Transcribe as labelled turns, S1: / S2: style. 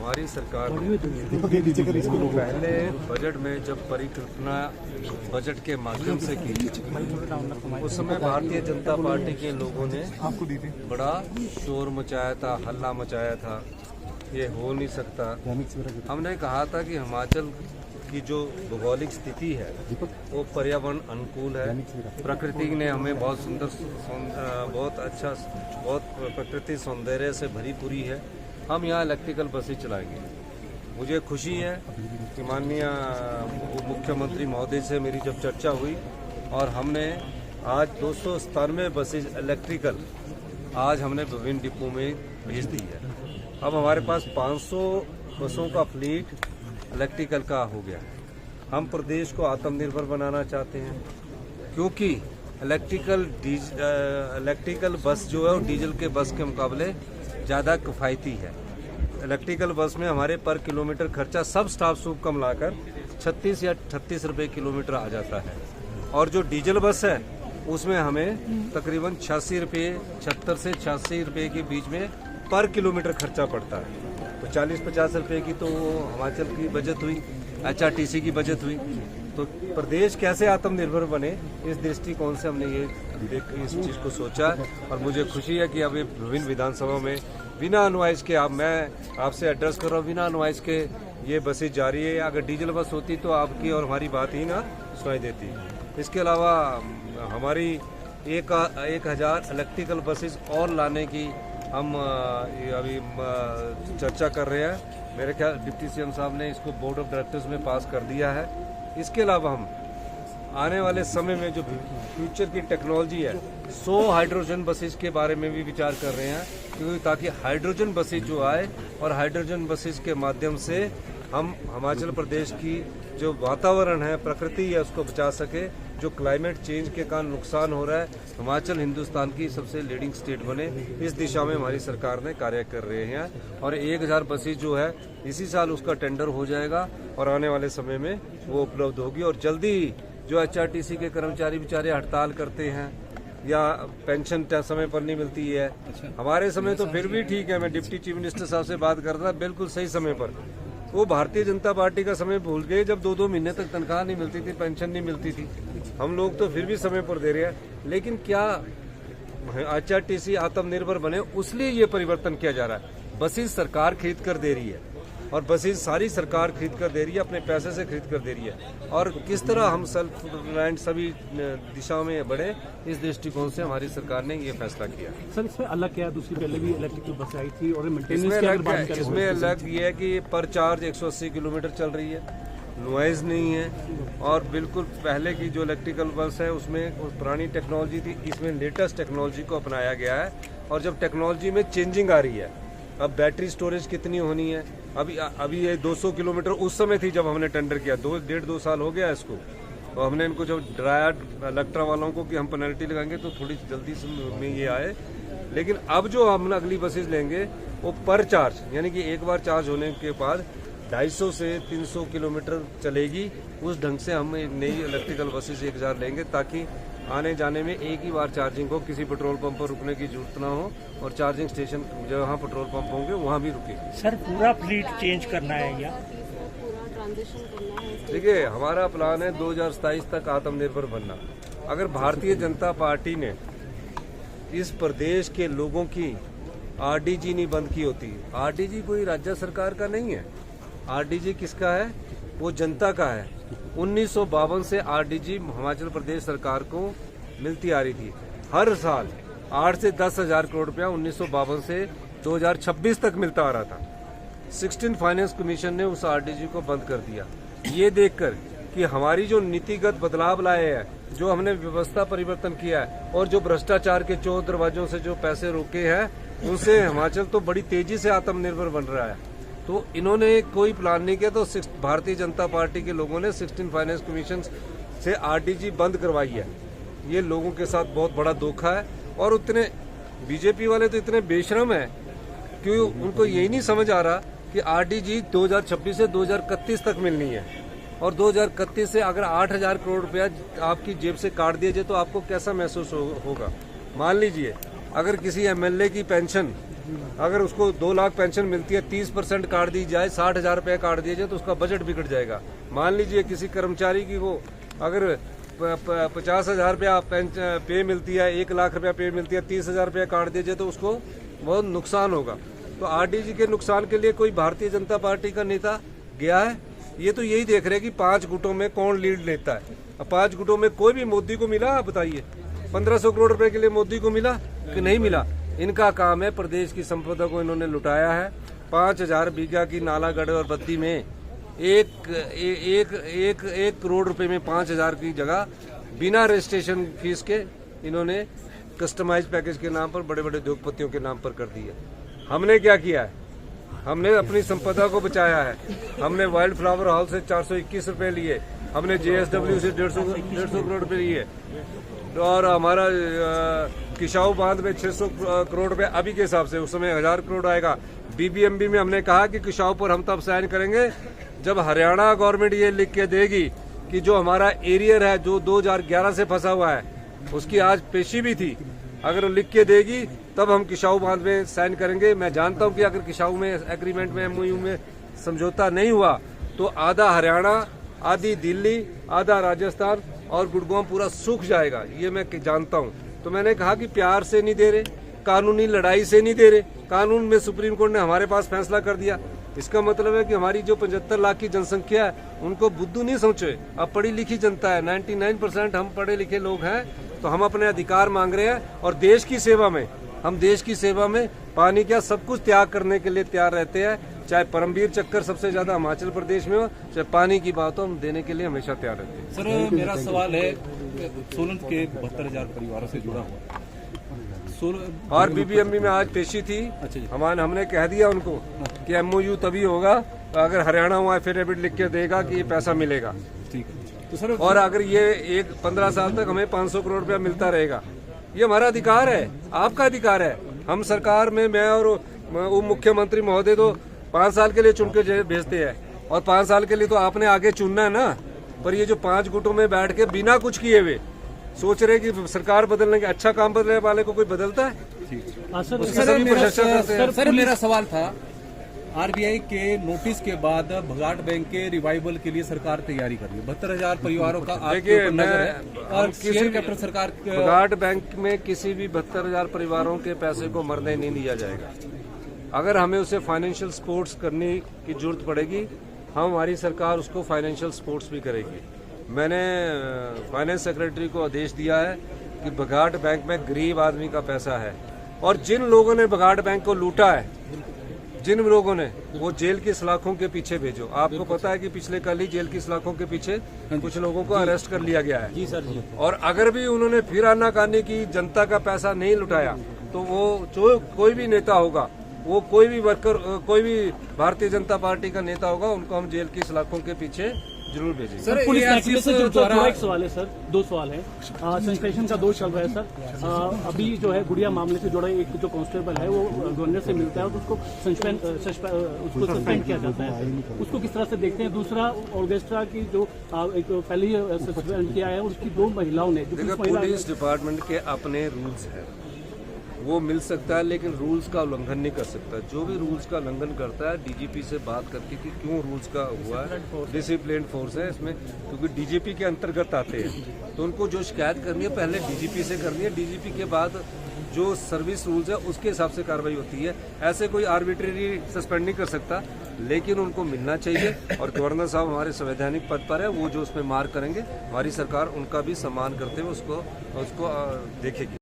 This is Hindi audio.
S1: हमारी सरकार ने पहले बजट में जब परिकल्पना बजट के माध्यम से की, उस समय भारतीय जनता पार्टी के लोगों ने बड़ा शोर मचाया था, हल्ला मचाया था, ये हो नहीं सकता। हमने कहा था कि हिमाचल की जो भौगोलिक स्थिति है वो पर्यावरण अनुकूल है, प्रकृति ने हमें बहुत सुंदर, बहुत अच्छा, बहुत प्रकृति सौंदर्य से भरी पूरी है। हम यहाँ इलेक्ट्रिकल बसें चलाएंगे। मुझे खुशी है कि माननीय मुख्यमंत्री महोदय से मेरी जब चर्चा हुई और हमने आज 297 बसेज इलेक्ट्रिकल आज हमने विभिन्न डिपो में भेज दी है। अब हमारे पास 500 बसों का फ्लीट इलेक्ट्रिकल का हो गया है। हम प्रदेश को आत्मनिर्भर बनाना चाहते हैं, क्योंकि इलेक्ट्रिकल बस जो है वो डीजल के बस के मुकाबले ज़्यादा किफ़ायती है। इलेक्ट्रिकल बस में हमारे पर किलोमीटर खर्चा सब स्टाफ सूप का मिलाकर 36 या 38 रुपये किलोमीटर आ जाता है, और जो डीजल बस है उसमें हमें तकरीबन 86 से 86 रुपये के बीच में पर किलोमीटर खर्चा पड़ता है। तो 40-50 रुपये की तो हिमाचल की बचत हुई, HRTC की बचत हुई। तो प्रदेश कैसे आत्मनिर्भर बने, इस दृष्टिकोण से हमने इस चीज़ को सोचा, और मुझे खुशी है कि अब ये विभिन्न विधानसभा में बिना अनवाइज के मैं आपसे एड्रेस कर रहा हूँ, बिना अनवाइज के ये बसें जा रही है। अगर डीजल बस होती तो आपकी और हमारी बात ही ना सुनाई देती। इसके अलावा हमारी 1000 इलेक्ट्रिकल बसेस और लाने की हम अभी चर्चा कर रहे हैं। मेरे ख्याल डिप्टी सीएम साहब ने इसको बोर्ड ऑफ डायरेक्टर्स में पास कर दिया है। इसके अलावा हम आने वाले समय में जो फ्यूचर की टेक्नोलॉजी है, 100 हाइड्रोजन बसेस के बारे में भी विचार कर रहे हैं, क्योंकि ताकि हाइड्रोजन बसेस जो आए और हाइड्रोजन बसेस के माध्यम से हम हिमाचल प्रदेश की जो वातावरण है, प्रकृति है, उसको बचा सके। जो क्लाइमेट चेंज के कारण नुकसान हो रहा है, हिमाचल हिंदुस्तान की सबसे लीडिंग स्टेट बने, इस दिशा में हमारी सरकार ने कार्य कर रहे हैं। और 1000 बसेस जो है इसी साल उसका टेंडर हो जाएगा और आने वाले समय में वो उपलब्ध होगी। और जल्दी जो HRTC के कर्मचारी बेचारे हड़ताल करते हैं या पेंशन समय पर नहीं मिलती है, हमारे समय तो फिर भी ठीक है। मैं डिप्टी चीफ मिनिस्टर साहब से बात कर रहा था, बिल्कुल सही समय पर। वो भारतीय जनता पार्टी का समय भूल गए जब 2-2 महीने तक तनख्वाह नहीं मिलती थी, पेंशन नहीं मिलती थी। हम लोग तो फिर भी समय पर दे रहे हैं। लेकिन क्या HRTC आत्मनिर्भर बने, उसलिए ये परिवर्तन किया जा रहा है। बसेस सरकार खरीद कर दे रही है, और बसेस सारी सरकार खरीद कर दे रही है, अपने पैसे से खरीद कर दे रही है। और किस तरह हम सेल्फ रिलायंट सभी दिशाओं में बढ़े, इस दृष्टिकोण से हमारी सरकार ने ये फैसला किया।
S2: सर, इसमें अलग क्या है? दूसरी पहले भी इलेक्ट्रिक बस आई थी और
S1: इसमें अलग ये है कि पर चार्ज 180 किलोमीटर चल रही है, नॉइज नहीं है, और बिल्कुल पहले की जो इलेक्ट्रिकल बस है उसमें पुरानी टेक्नोलॉजी थी, इसमें लेटेस्ट टेक्नोलॉजी को अपनाया गया है। और जब टेक्नोलॉजी में चेंजिंग आ रही है, अब बैटरी स्टोरेज कितनी होनी है, अभी ये 200 किलोमीटर उस समय थी जब हमने टेंडर किया, 1.5-2 साल हो गया इसको। तो हमने इनको जब डराया इलेक्ट्रा वालों को कि हम पेनल्टी लगाएंगे तो थोड़ी जल्दी में ये आए। लेकिन अब जो हम अगली बसेज लेंगे वो पर चार्ज, यानी कि एक बार चार्ज होने के बाद 250 से 300 किलोमीटर चलेगी। उस ढंग से हम नई इलेक्ट्रिकल बसेस 1000 लेंगे, ताकि आने जाने में एक ही बार चार्जिंग हो, किसी पेट्रोल पंप पर रुकने की जरूरत ना हो, और चार्जिंग स्टेशन जहाँ पेट्रोल पंप होंगे वहाँ भी रुके।
S2: सर, पूरा फ्लीट चेंज करना है या
S1: देखिए, हमारा प्लान है 2027 तक आत्मनिर्भर बनना। अगर भारतीय जनता पार्टी ने इस प्रदेश के लोगों की RDG नहीं बंद की होती, RDG कोई राज्य सरकार का नहीं है, RDG किसका है? वो जनता का है। 1952 से RDG हिमाचल प्रदेश सरकार को मिलती आ रही थी। हर साल 8 से 10 हजार करोड़ रुपया 1952 से 2026 तक मिलता आ रहा था। 16 फाइनेंस कमीशन ने उस RDG को बंद कर दिया, ये देखकर कि हमारी जो नीतिगत बदलाव लाए हैं, जो हमने व्यवस्था परिवर्तन किया है, और जो भ्रष्टाचार के 4 दरवाजों से जो पैसे रोके हैं, उनसे हिमाचल तो बड़ी तेजी से आत्मनिर्भर बन रहा है। तो इन्होंने कोई प्लान नहीं किया, तो भारतीय जनता पार्टी के लोगों ने 16 फाइनेंस कमीशन से RDG बंद करवाई है। ये लोगों के साथ बहुत बड़ा धोखा है। और उतने बीजेपी वाले तो इतने बेशरम है कि उनको यही नहीं समझ आ रहा कि RDG 2026 से 2031 तक मिलनी है, और 2031 से अगर 8000 करोड़ रुपया आपकी जेब से काट दिया जाए तो आपको कैसा महसूस होगा। मान लीजिए अगर किसी MLA की पेंशन अगर उसको 2 लाख पेंशन मिलती है, 30% काट दी जाए, 60,000 रुपये काट दिया जाए तो उसका बजट बिगड़ जाएगा। मान लीजिए किसी कर्मचारी की वो अगर 50,000 रुपया पे मिलती है, 1 लाख रुपया पे मिलती है, 30,000 रुपया काट दिया जाए तो उसको बहुत नुकसान होगा। तो आरडीजी के नुकसान के लिए कोई भारतीय जनता पार्टी का नेता गया है? ये तो यही देख रहे हैं कि 5 गुटों में कौन लीड लेता है। अब 5 गुटों में कोई भी मोदी को मिला? आप बताइए, 1500 करोड़ रुपए के लिए मोदी को मिला कि नहीं मिला? इनका काम है, प्रदेश की संपदा को इन्होंने लुटाया है। 5,000 बीघा की नालागढ़ और बद्दी में एक करोड़ रुपए में 5,000 की जगह बिना रजिस्ट्रेशन फीस के इन्होंने कस्टमाइज पैकेज के नाम पर बड़े बड़े उद्योगपतियों के नाम पर कर दी है। हमने क्या किया है? हमने अपनी संपदा को बचाया है। हमने वाइल्ड फ्लावर हॉल से 421 रुपए लिए, हमने JSW से 150 करोड़ रुपए लिए, और हमारा किसाऊ बांध में 600 करोड़ रुपए अभी के हिसाब से, उस समय 1000 करोड़ आएगा। BBMB में हमने कहा कि किसाऊ पर हम तब साइन करेंगे जब हरियाणा गवर्नमेंट ये लिख के देगी कि जो हमारा एरियर है जो 2011 से फंसा हुआ है, उसकी आज पेशी भी थी, अगर लिख के देगी तब हम किसाऊ बांध में साइन करेंगे। मैं जानता हूं कि अगर किसाऊ में एग्रीमेंट में MOU में समझौता नहीं हुआ तो आधा हरियाणा, आधी दिल्ली, आधा राजस्थान और गुड़गांव पूरा सूख जाएगा, ये मैं जानता हूं। तो मैंने कहा कि प्यार से नहीं दे रहे, कानूनी लड़ाई से नहीं दे रहे, कानून में सुप्रीम कोर्ट ने हमारे पास फैसला कर दिया। इसका मतलब है कि हमारी जो 75 लाख की जनसंख्या है उनको बुद्धू नहीं समझे, अब पढ़ी लिखी जनता है, 99% हम पढ़े लिखे लोग हैं। तो हम अपने अधिकार मांग रहे हैं और देश की सेवा में, हम देश की सेवा में पानी क्या सब कुछ त्याग करने के लिए तैयार रहते हैं। चाहे परमवीर चक्कर सबसे ज्यादा हिमाचल प्रदेश में हो, चाहे पानी की बात हो, हम देने के लिए हमेशा तैयार रहते हैं।
S3: सर मेरा सवाल है, सोलन के 72,000 परिवारों से जुड़ा हुआ
S1: और BBMB में आज पेशी थी। हमने कह दिया उनको कि MOU तभी होगा अगर हरियाणा वहाँ एफिडेविट लिख के देगा कि ये पैसा मिलेगा।
S3: ठीक है। तो सर
S1: और अगर ये 15 साल तक हमें 500 करोड़ रुपया मिलता रहेगा, ये हमारा अधिकार है, आपका अधिकार है। हम सरकार में, मैं और उप मुख्यमंत्री महोदय तो 5 साल के लिए चुन के भेजते हैं, और 5 साल के लिए तो आपने आगे चुनना है ना। पर ये जो 5 गुटों में बैठ के बिना कुछ किए हुए सोच रहे कि सरकार बदलने के, अच्छा काम बदलने वाले को कोई बदलता है?
S3: सर मेरा सवाल था, RBI के नोटिस के बाद भगाड़ बैंक के रिवाइवल के लिए सरकार तैयारी कर रही है, 72,000 परिवारों का आपके ऊपर नजर है, और शेयर कैपिटल सरकार
S1: भगाड़ बैंक में किसी भी 72,000 परिवारों के पैसे को मरने नहीं दिया जाएगा। अगर हमें उसे फाइनेंशियल सपोर्ट्स करने की जरूरत पड़ेगी, हमारी सरकार उसको फाइनेंशियल सपोर्ट्स भी करेगी। मैंने फाइनेंस सेक्रेटरी को आदेश दिया है कि बघाट बैंक में गरीब आदमी का पैसा है, और जिन लोगों ने बघाट बैंक को लूटा है, जिन लोगों ने, वो जेल की सलाखों के पीछे भेजो। आपको पता है कि पिछले कल ही जेल की सलाखों के पीछे कुछ लोगों को अरेस्ट कर लिया गया है।
S3: जी सर जी।
S1: और अगर भी उन्होंने फिर आनाकानी की, जनता का पैसा नहीं लुटाया, तो वो जो कोई भी नेता होगा, वो कोई भी वर्कर, कोई भी भारतीय जनता पार्टी का नेता होगा, उनको हम जेल की सलाखों के पीछे जरूर भेजेंगे।
S2: सर पुलिस महकमे से जुड़ा एक सवाल है सर, 2 सवाल है। सस्पेंशन का दोष चल रहा है सर। अभी जो है गुड़िया मामले से जुड़ा एक जो कांस्टेबल है वो गवर्नर से मिलता है और उसको सस्पेंड किया जाता है, उसको किस तरह से देखते हैं? दूसरा, ऑर्केस्ट्रा की जो एक पहले ही सस्पेंड किया है, उसकी 2 महिलाओं ने,
S1: पुलिस डिपार्टमेंट के अपने रूल्स हैं, वो मिल सकता है लेकिन रूल्स का उल्लंघन नहीं कर सकता। जो भी रूल्स का उल्लंघन करता है, DGP से बात करके कि क्यों रूल्स का हुआ है, डिसिप्लिन फोर्स है इसमें, क्योंकि DGP के अंतर्गत आते हैं, तो उनको जो शिकायत करनी है पहले DGP से करनी है, DGP के बाद जो सर्विस रूल्स है उसके हिसाब से कार्रवाई होती है। ऐसे कोई आर्बिट्रेरी सस्पेंड नहीं कर सकता, लेकिन उनको मिलना चाहिए। और गवर्नर साहब हमारे संवैधानिक पद पर है, वो जो उसमें मार्क करेंगे, हमारी सरकार उनका भी सम्मान करते हुए उसको देखेगी।